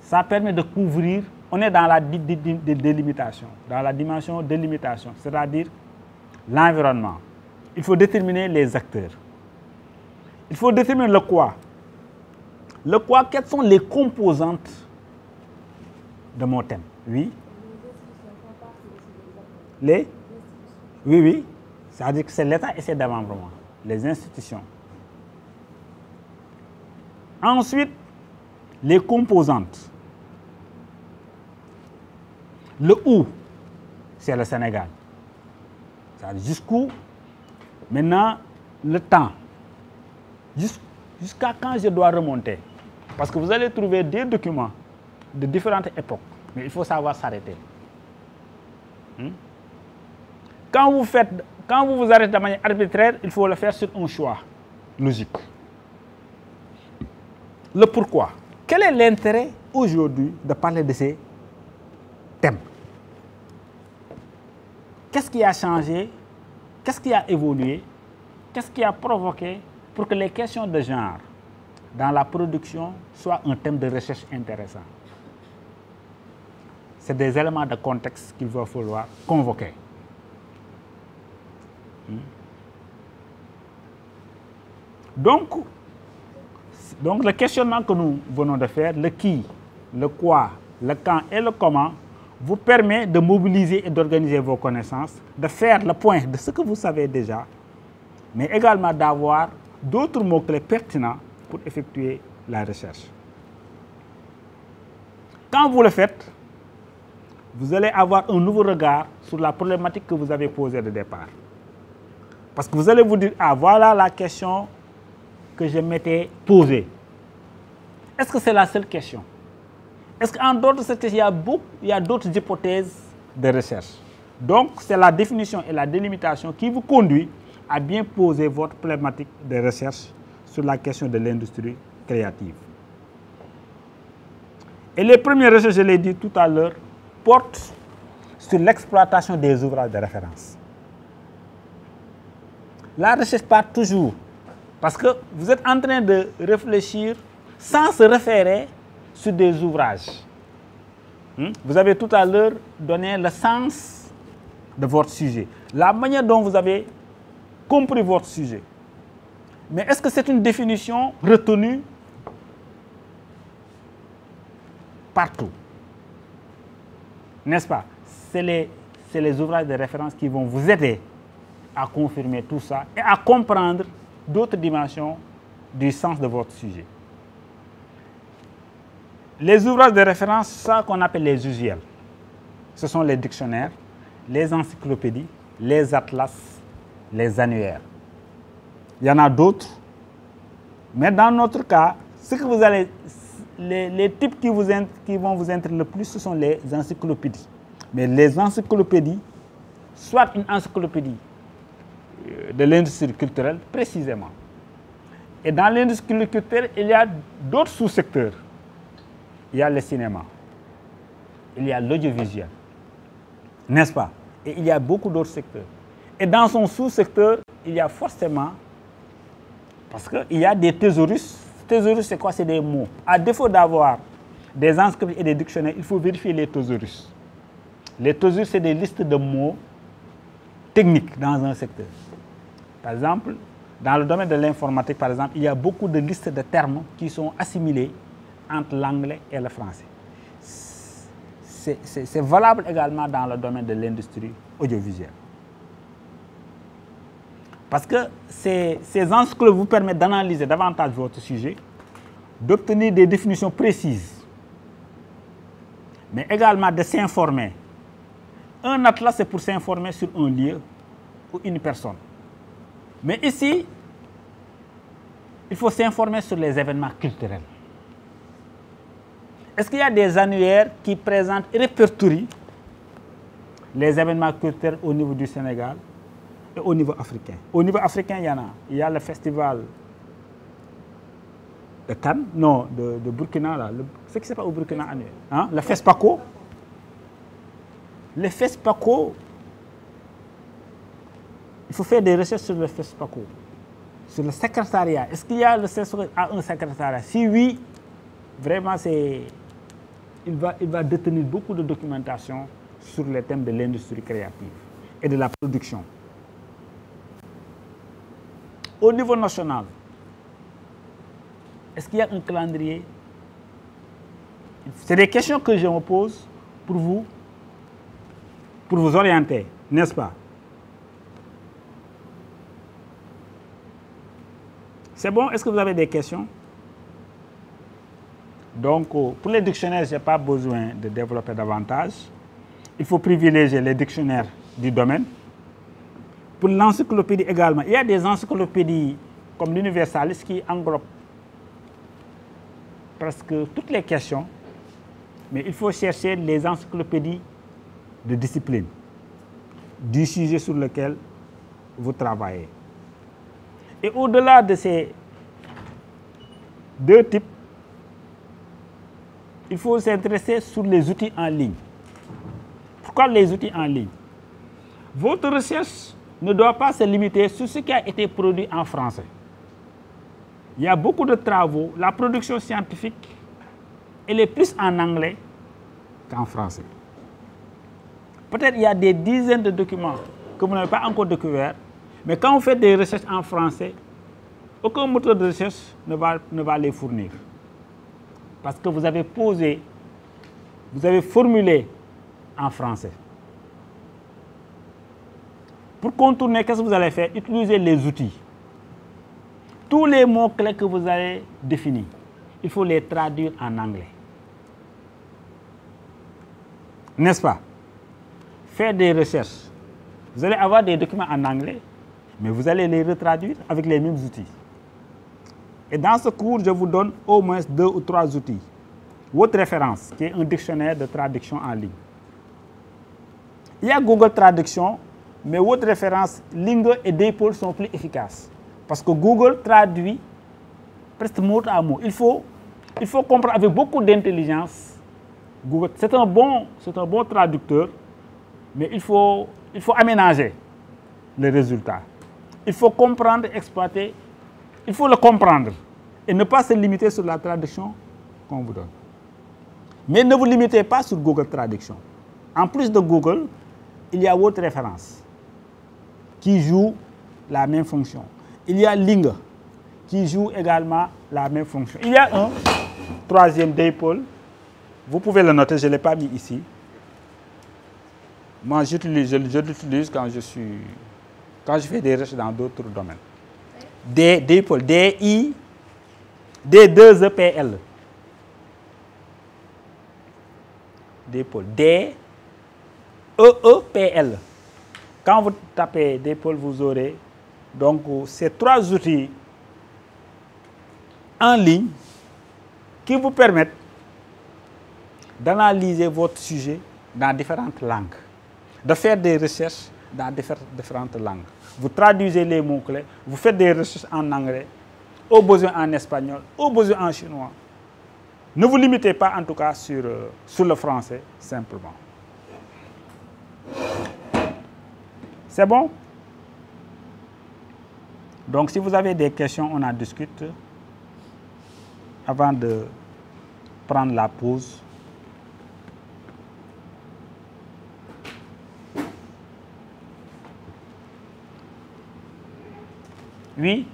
ça permet de couvrir, on est dans la délimitation, dans la dimension délimitation, c'est-à-dire l'environnement. Il faut déterminer les acteurs. Il faut déterminer le quoi. Le quoi, quelles sont les composantes de mon thème? Oui. Oui, oui. C'est-à-dire que c'est l'État et ses démembrements, les institutions. Ensuite, les composantes. Le où, c'est le Sénégal. C'est-à-dire jusqu'où, maintenant, le temps. Jusqu'à quand je dois remonter. Parce que vous allez trouver des documents de différentes époques, mais il faut savoir s'arrêter. Quand vous vous arrêtez de manière arbitraire, il faut le faire sur un choix logique. Le pourquoi. Quel est l'intérêt aujourd'hui de parler de ces thèmes? Qu'est-ce qui a changé? Qu'est-ce qui a évolué? Qu'est-ce qui a provoqué pour que les questions de genre dans la production soient un thème de recherche intéressant? C'est des éléments de contexte qu'il va falloir convoquer. Donc, le questionnement que nous venons de faire, le qui, le quoi, le quand et le comment, vous permet de mobiliser et d'organiser vos connaissances, de faire le point de ce que vous savez déjà, mais également d'avoir d'autres mots-clés pertinents pour effectuer la recherche. Quand vous le faites, vous allez avoir un nouveau regard sur la problématique que vous avez posée de départ. Parce que vous allez vous dire, ah, voilà la question que je m'étais posée. Est-ce que c'est la seule question? Est-ce qu'en dehors de cette question, il y a d'autres hypothèses de recherche? Donc, c'est la définition et la délimitation qui vous conduit à bien poser votre problématique de recherche sur la question de l'industrie créative. Et les premières recherches, je l'ai dit tout à l'heure, portent sur l'exploitation des ouvrages de référence. La recherche part toujours parce que vous êtes en train de réfléchir sans se référer sur des ouvrages. Vous avez tout à l'heure donné le sens de votre sujet, la manière dont vous avez compris votre sujet. Mais est-ce que c'est une définition retenue partout? N'est-ce pas? C'est les ouvrages de référence qui vont vous aider à confirmer tout ça et à comprendre d'autres dimensions du sens de votre sujet. Les ouvrages de référence, c'est ça qu'on appelle les usuels. Ce sont les dictionnaires, les encyclopédies, les atlas, les annuaires. Il y en a d'autres, mais dans notre cas, ce que vous allez, les types qui vont vous intéresser le plus, ce sont les encyclopédies. Mais les encyclopédies, soit une encyclopédie de l'industrie culturelle, précisément. Et dans l'industrie culturelle, il y a d'autres sous-secteurs. Il y a le cinéma, il y a l'audiovisuel, n'est-ce pas? Et il y a beaucoup d'autres secteurs. Et dans son sous-secteur, il y a forcément, parce qu'il y a des thésaurus. Thésaurus, c'est quoi? C'est des mots. À défaut d'avoir des encyclopédies et des dictionnaires, il faut vérifier les thésaurus. Les thésaurus, c'est des listes de mots techniques dans un secteur. Par exemple, dans le domaine de l'informatique, par exemple, il y a beaucoup de listes de termes qui sont assimilés entre l'anglais et le français. C'est valable également dans le domaine de l'industrie audiovisuelle. Parce que ces encyclopédies vous permettent d'analyser davantage votre sujet, d'obtenir des définitions précises, mais également de s'informer. Un atlas, c'est pour s'informer sur un lieu ou une personne. Mais ici, il faut s'informer sur les événements culturels. Est-ce qu'il y a des annuaires qui présentent et répertorient les événements culturels au niveau du Sénégal et au niveau africain? Au niveau africain, il y en a. Il y a le festival de Cannes, non, de Burkina, là. Ce qui se passe au Burkina annuel. Hein? Le FESPACO. Le FESPACO, il faut faire des recherches sur le FESPACO, sur le secrétariat. Est-ce qu'il y a un secrétariat? Si oui, vraiment, il va détenir beaucoup de documentation sur les thèmes de l'industrie créative et de la production. Au niveau national, est-ce qu'il y a un calendrier? C'est des questions que je me pose pour vous orienter, n'est-ce pas? C'est bon? Est-ce que vous avez des questions? Donc, pour les dictionnaires, je n'ai pas besoin de développer davantage. Il faut privilégier les dictionnaires du domaine. Pour l'encyclopédie également, il y a des encyclopédies comme l'Universalis qui englobent presque toutes les questions, mais il faut chercher les encyclopédies de discipline, du sujet sur lequel vous travaillez. Et au-delà de ces deux types, il faut s'intéresser sur les outils en ligne. Pourquoi les outils en ligne? Votre recherche ne doit pas se limiter sur ce qui a été produit en français. Il y a beaucoup de travaux, la production scientifique, elle est plus en anglais qu'en français. Peut-être il y a des dizaines de documents que vous n'avez pas encore découverts, mais quand vous faites des recherches en français, aucun moteur de recherche ne va les fournir. Parce que vous avez formulé en français. Pour contourner, qu'est-ce que vous allez faire? Utilisez les outils. Tous les mots-clés que vous avez définis, il faut les traduire en anglais. N'est-ce pas? Faire des recherches. Vous allez avoir des documents en anglais, mais vous allez les retraduire avec les mêmes outils. Et dans ce cours, je vous donne au moins 2 ou 3 outils. Votre référence, qui est un dictionnaire de traduction en ligne. Il y a Google Traduction, mais votre référence, Lingo et DeepL sont plus efficaces. Parce que Google traduit presque mot à mot. Il faut comprendre avec beaucoup d'intelligence. Google, c'est un bon traducteur, mais il faut aménager les résultats. Il faut comprendre, exploiter. Il faut le comprendre et ne pas se limiter sur la traduction qu'on vous donne. Mais ne vous limitez pas sur Google Traduction. En plus de Google, il y a votre référence qui joue la même fonction. Il y a Ling qui joue également la même fonction. Il y a un troisième DeepL. Vous pouvez le noter, je ne l'ai pas mis ici. Moi, je l'utilise quand je fais des recherches dans d'autres domaines. DeepL, D2EPL. DeepL, D-E-E-P-L. Quand vous tapez DeepL, vous aurez donc ces 3 outils en ligne qui vous permettent d'analyser votre sujet dans différentes langues, de faire des recherches dans différentes langues. Vous traduisez les mots-clés, vous faites des recherches en anglais, au besoin en espagnol, au besoin en chinois. Ne vous limitez pas en tout cas sur le français, simplement. C'est bon? Donc si vous avez des questions, on en discute avant de prendre la pause. Oui?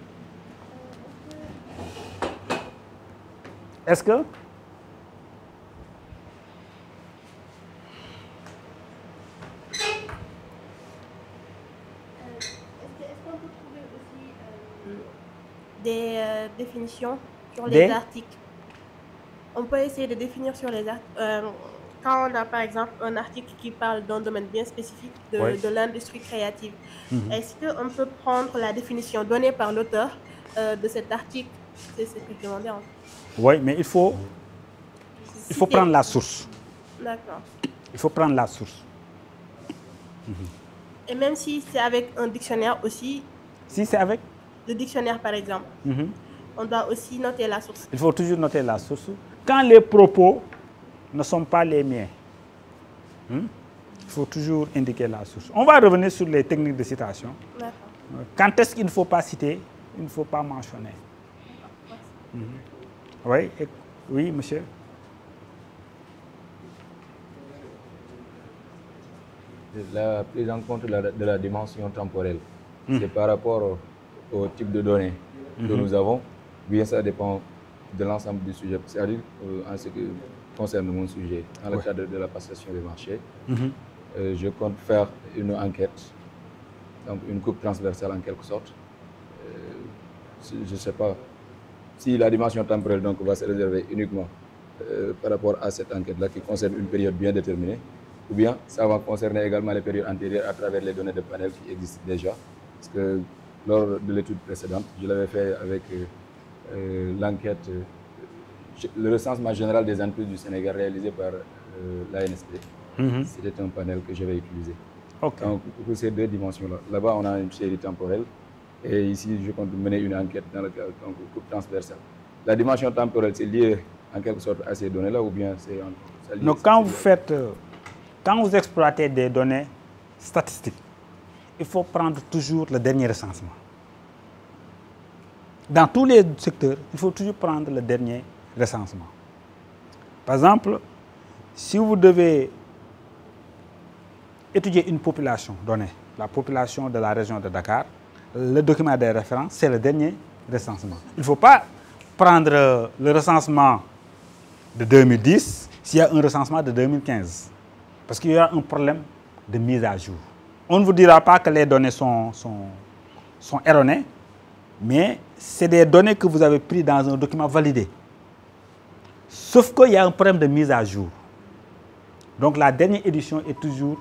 Est-ce que? Est-ce qu'on peut trouver aussi des définitions sur les articles? On peut essayer de définir sur les articles. Quand on a par exemple un article qui parle d'un domaine bien spécifique de l'industrie créative, est-ce qu'on peut prendre la définition donnée par l'auteur de cet article? C'est ce que je demandais. Oui, mais il faut prendre la source. D'accord. Il faut prendre la source. Et même si c'est avec un dictionnaire aussi? Si c'est avec? Le dictionnaire par exemple. On doit aussi noter la source. Il faut toujours noter la source. Quand les propos ne sont pas les miens, il faut toujours indiquer la source. On va revenir sur les techniques de citation. D'accord. Quand est-ce qu'il ne faut pas citer, il ne faut pas mentionner. Oui, oui, monsieur. La prise en compte de la dimension temporelle, c'est par rapport au type de données que nous avons. Bien, ça dépend de l'ensemble du sujet. C'est-à-dire, en ce qui concerne mon sujet, dans le cadre de la passation des marchés, je compte faire une enquête, donc une coupe transversale en quelque sorte. Je ne sais pas si la dimension temporelle donc, va se réserver uniquement par rapport à cette enquête-là qui concerne une période bien déterminée, ou bien ça va concerner également les périodes antérieures à travers les données de panel qui existent déjà. Parce que lors de l'étude précédente, je l'avais fait avec l'enquête, le recensement général des entreprises du Sénégal réalisé par l'ANSP. C'était un panel que j'avais utilisé. Donc, pour ces 2 dimensions-là, là-bas on a une série temporelle et ici je compte mener une enquête dans le cadre de coupe transversale. La dimension temporelle, c'est lié en quelque sorte à ces données-là ou bien c'est lié? Donc quand vous exploitez des données statistiques, il faut prendre toujours le dernier recensement. Dans tous les secteurs, il faut toujours prendre le dernier recensement. Par exemple, si vous devez étudier une population donnée, la population de la région de Dakar, le document de référence, c'est le dernier recensement. Il ne faut pas prendre le recensement de 2010 s'il y a un recensement de 2015. Parce qu'il y a un problème de mise à jour. On ne vous dira pas que les données sont erronées, mais c'est des données que vous avez prises dans un document validé. Sauf qu'il y a un problème de mise à jour. Donc la dernière édition est toujours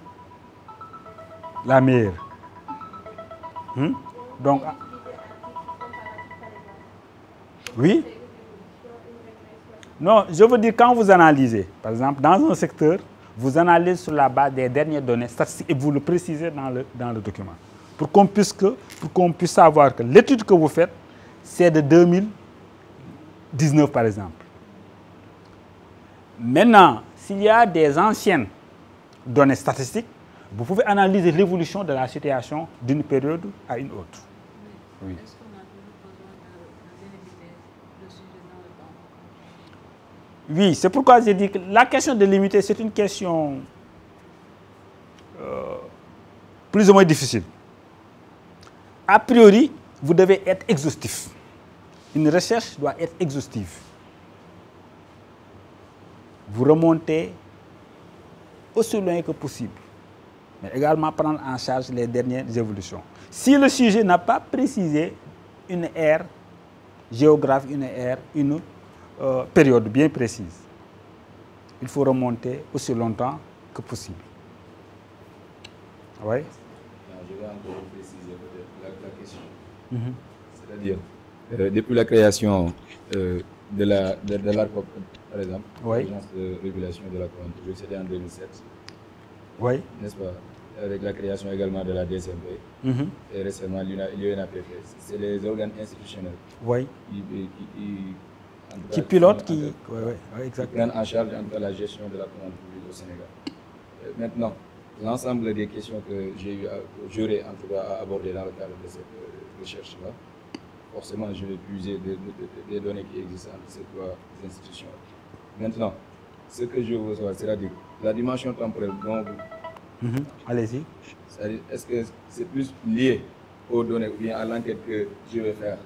la meilleure. Donc, oui. Non, je veux dire, quand vous analysez, par exemple, dans un secteur, vous analysez sur la base des dernières données statistiques et vous le précisez dans le document. Pour qu'on puisse savoir que l'étude que vous faites, c'est de 2019, par exemple. Maintenant, s'il y a des anciennes données statistiques, vous pouvez analyser l'évolution de la situation d'une période à une autre. Oui. Est-ce qu'on a toujours besoin de délimiter le sujet dans le temps? Oui, c'est pourquoi j'ai dit que la question de limiter, c'est une question plus ou moins difficile. A priori, vous devez être exhaustif. Une recherche doit être exhaustive. Vous remontez aussi loin que possible, mais également prendre en charge les dernières évolutions. Si le sujet n'a pas précisé une ère géographique, une période bien précise, il faut remonter aussi longtemps que possible. Oui. Je vais encore préciser peut-être la question. C'est-à-dire, depuis la création de l'ARCOP, par exemple, l'agence de régulation de la commande publique, c'était en 2007. Oui. N'est-ce pas? Avec la création également de la DSMP et récemment l'UNAPP. C'est des organes institutionnels qui pilotent, qui prennent en charge en tout cas, la gestion de la commande publique au Sénégal. Maintenant, l'ensemble des questions que j'aurais en tout cas à aborder dans le cadre de cette recherche-là, forcément, je vais puiser des données qui existent entre ces trois institutions. Maintenant, ce que je veux savoir, c'est-à-dire la dimension temporelle dont vous... Allez-y. Est-ce que c'est plus lié aux données ou bien à l'enquête que je vais faire,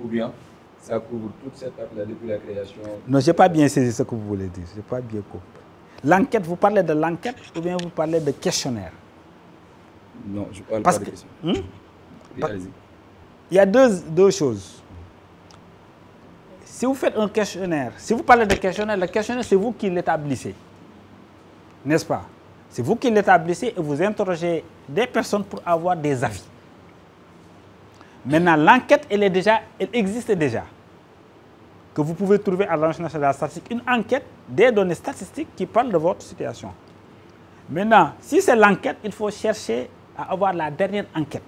ou bien ça couvre toute cette partie-là depuis la création? Non, je n'ai pas bien saisi ce que vous voulez dire. Je n'ai pas bien compris. L'enquête, vous parlez de l'enquête ou bien vous parlez de questionnaire? Non, je ne parle pas de questionnaire. Oui, allez-y. Il y a deux choses. Si vous faites un questionnaire, si vous parlez de questionnaire, le questionnaire, c'est vous qui l'établissez. N'est-ce pas? C'est vous qui l'établissez et vous interrogez des personnes pour avoir des avis. Maintenant, l'enquête, elle existe déjà. Que vous pouvez trouver à l'Agence nationale de la statistique. Une enquête, des données statistiques qui parlent de votre situation. Maintenant, si c'est l'enquête, il faut chercher à avoir la dernière enquête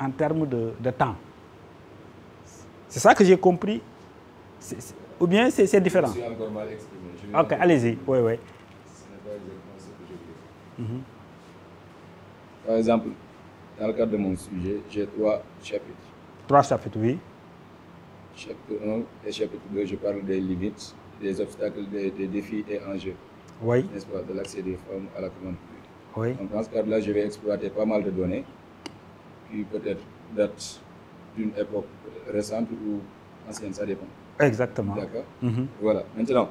en termes de temps. C'est ça que j'ai compris. Ou bien c'est différent? Je suis encore mal exprimé. Ok, allez-y. Oui, oui. Ce n'est pas exactement ce que je voulais. Par exemple, dans le cadre de mon sujet, j'ai 3 chapitres. 3 chapitres, oui. Chapitre 1 et chapitre 2, je parle des limites, des obstacles, des défis et enjeux. Oui. N'est-ce pas, de l'accès des femmes à la commande publique. Oui. Donc, dans ce cadre-là, je vais exploiter pas mal de données qui peut-être datent d'une époque récente ou ancienne, ça dépend. Exactement. D'accord. Voilà. Maintenant,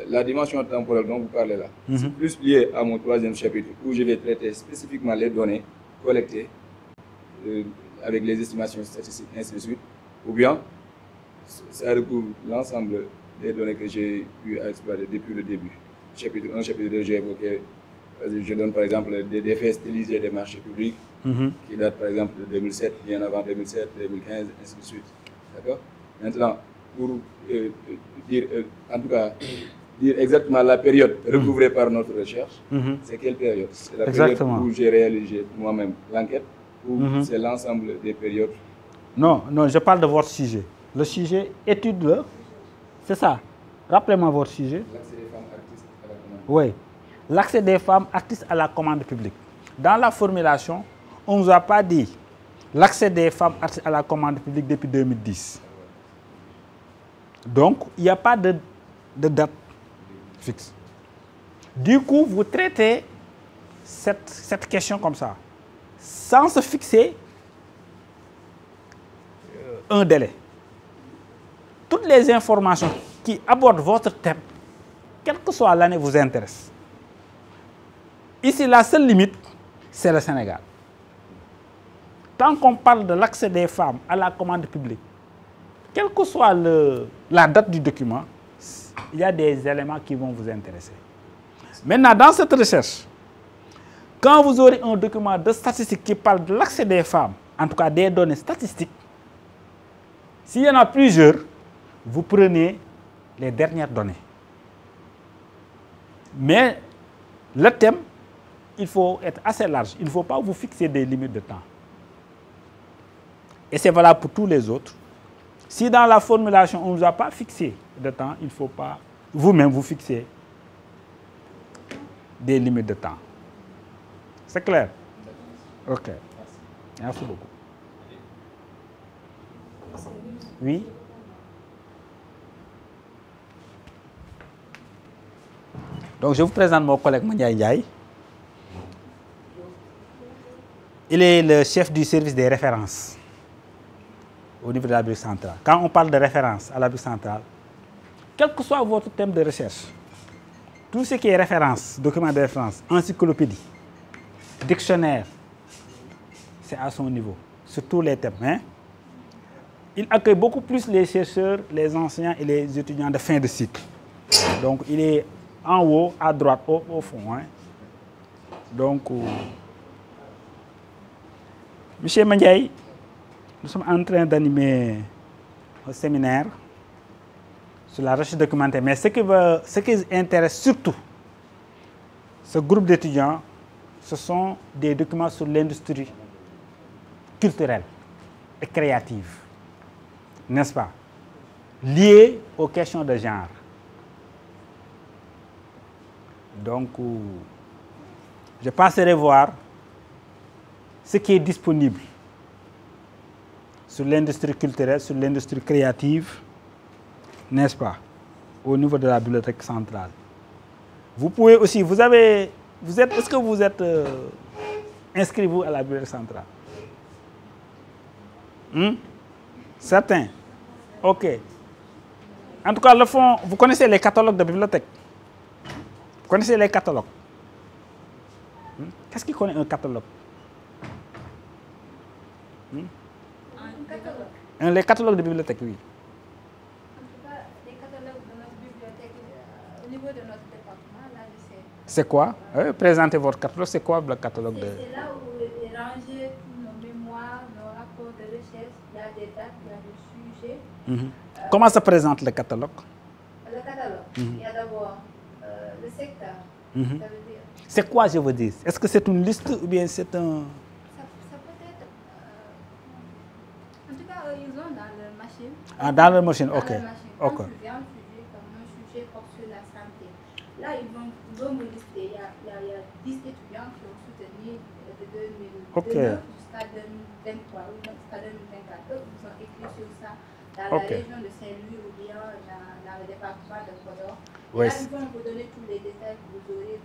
la dimension temporelle dont vous parlez là, c'est plus lié à mon 3e chapitre où je vais traiter spécifiquement les données collectées avec les estimations statistiques, ainsi de suite, ou bien ça recouvre l'ensemble des données que j'ai eu à exploiter depuis le début. Chapitre 1, chapitre 2, j'ai évoqué, je donne par exemple des faits stylisés des marchés publics qui datent par exemple de 2007, bien avant 2007, 2015, ainsi de suite. D'accord. Maintenant, pour dire, en tout cas, dire exactement la période recouvrée par notre recherche, c'est quelle période? C'est la période où j'ai réalisé moi-même l'enquête ou c'est l'ensemble des périodes? Non, non, je parle de votre sujet. Le sujet, étude-le. C'est ça. Rappelez-moi votre sujet. L'accès des femmes artistes à la commande. Oui. L'accès des femmes artistes à la commande publique. Dans la formulation, on ne nous a pas dit l'accès des femmes artistes à la commande publique depuis 2010. Donc, il n'y a pas de date fixe. Du coup, vous traitez cette question comme ça, sans se fixer un délai. Toutes les informations qui abordent votre thème, quelle que soit l'année, vous intéressent. Ici, la seule limite, c'est le Sénégal. Tant qu'on parle de l'accès des femmes à la commande publique, quelle que soit la date du document, il y a des éléments qui vont vous intéresser. Maintenant, dans cette recherche, quand vous aurez un document de statistique qui parle de l'accès des femmes, en tout cas des données statistiques, s'il y en a plusieurs, vous prenez les dernières données. Mais le thème, il faut être assez large. Il ne faut pas vous fixer des limites de temps. Et c'est valable pour tous les autres. Si dans la formulation, on ne vous a pas fixé de temps, il ne faut pas vous-même vous fixer des limites de temps. C'est clair? OK. Merci beaucoup. Oui? Donc, je vous présente mon collègue Mandiaye Ndiaye. Il est le chef du service des références au niveau de la Bibliothèque centrale. Quand on parle de référence à la Bibliothèque centrale, quel que soit votre thème de recherche, tout ce qui est référence, document de référence, encyclopédie, dictionnaire, c'est à son niveau, sur tous les thèmes. Hein? Il accueille beaucoup plus les chercheurs, les enseignants et les étudiants de fin de cycle. Donc, il est en haut, à droite, au fond. Hein? Donc, Monsieur Mandiaye, nous sommes en train d'animer un séminaire sur la recherche documentaire. Mais ce qui intéresse surtout ce groupe d'étudiants, ce sont des documents sur l'industrie culturelle et créative, n'est-ce pas? Liés aux questions de genre. Donc, je passerai voir ce qui est disponible sur l'industrie culturelle, sur l'industrie créative, n'est-ce pas, au niveau de la bibliothèque centrale. Vous pouvez aussi, est-ce que vous êtes inscrit, vous, à la bibliothèque centrale? Certains? OK. En tout cas, le fond, vous connaissez les catalogues de bibliothèque? Vous connaissez les catalogues? Qu'est-ce qui connaît un catalogue? Les catalogues de bibliothèque, oui. En tout cas, les catalogues de notre bibliothèque, au niveau de notre département, là, je sais. C'est quoi? Présentez votre catalogue. C'est quoi le catalogue de... C'est là où est rangé tous nos mémoires, nos rapports de recherche. Il y a des dates, il y a des sujets. Comment se présente le catalogue? Le catalogue, il y a d'abord le secteur. Ça veut dire... C'est quoi, je veux dire? Est-ce que c'est une liste ou bien c'est un... Ça peut être... en tout cas, ils ont dans leur machine. Ah, dans leur machine, OK. Dans leur machine. OK. Quand tu viens, tu dis comme un sujet porte sur la santé. Là, ils vont me lister. Il y a 10 étudiants qui ont soutenu de 2009 jusqu'à 2023 ou jusqu'à 2024. Eux, ils ont écrit sur ça dans la région de Saint-Louis ou bien dans le département de Podor. Oui. Là, ils vont vous donner tous les détails que vous aurez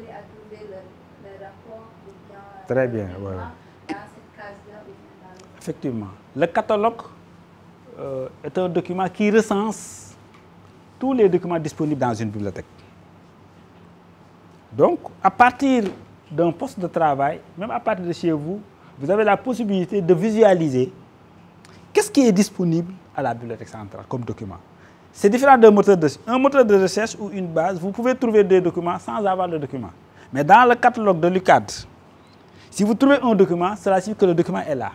à trouver le rapport ou bien Très bien, voilà. dans cette case-là ou bien dans l'autre. Effectivement. Le catalogue est un document qui recense tous les documents disponibles dans une bibliothèque. Donc, à partir d'un poste de travail, même à partir de chez vous, vous avez la possibilité de visualiser qu'est-ce qui est disponible à la bibliothèque centrale comme document. C'est différent d'un moteur de recherche. Un moteur de recherche ou une base, vous pouvez trouver des documents sans avoir le document. Mais dans le catalogue de l'UCAD, si vous trouvez un document, cela signifie que le document est là.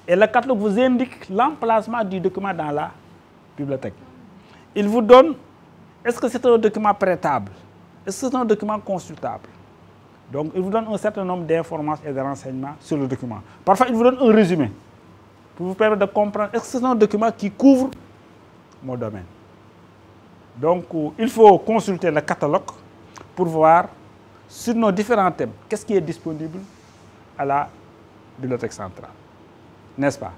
Et le catalogue vous indique l'emplacement du document dans la bibliothèque. Il vous donne, est-ce que c'est un document prêtable? Est-ce que c'est un document consultable? Donc, il vous donne un certain nombre d'informations et de renseignements sur le document. Parfois, il vous donne un résumé pour vous permettre de comprendre, est-ce que c'est un document qui couvre mon domaine? Donc, il faut consulter le catalogue pour voir sur nos différents thèmes, qu'est-ce qui est disponible à la bibliothèque centrale. N'est-ce pas?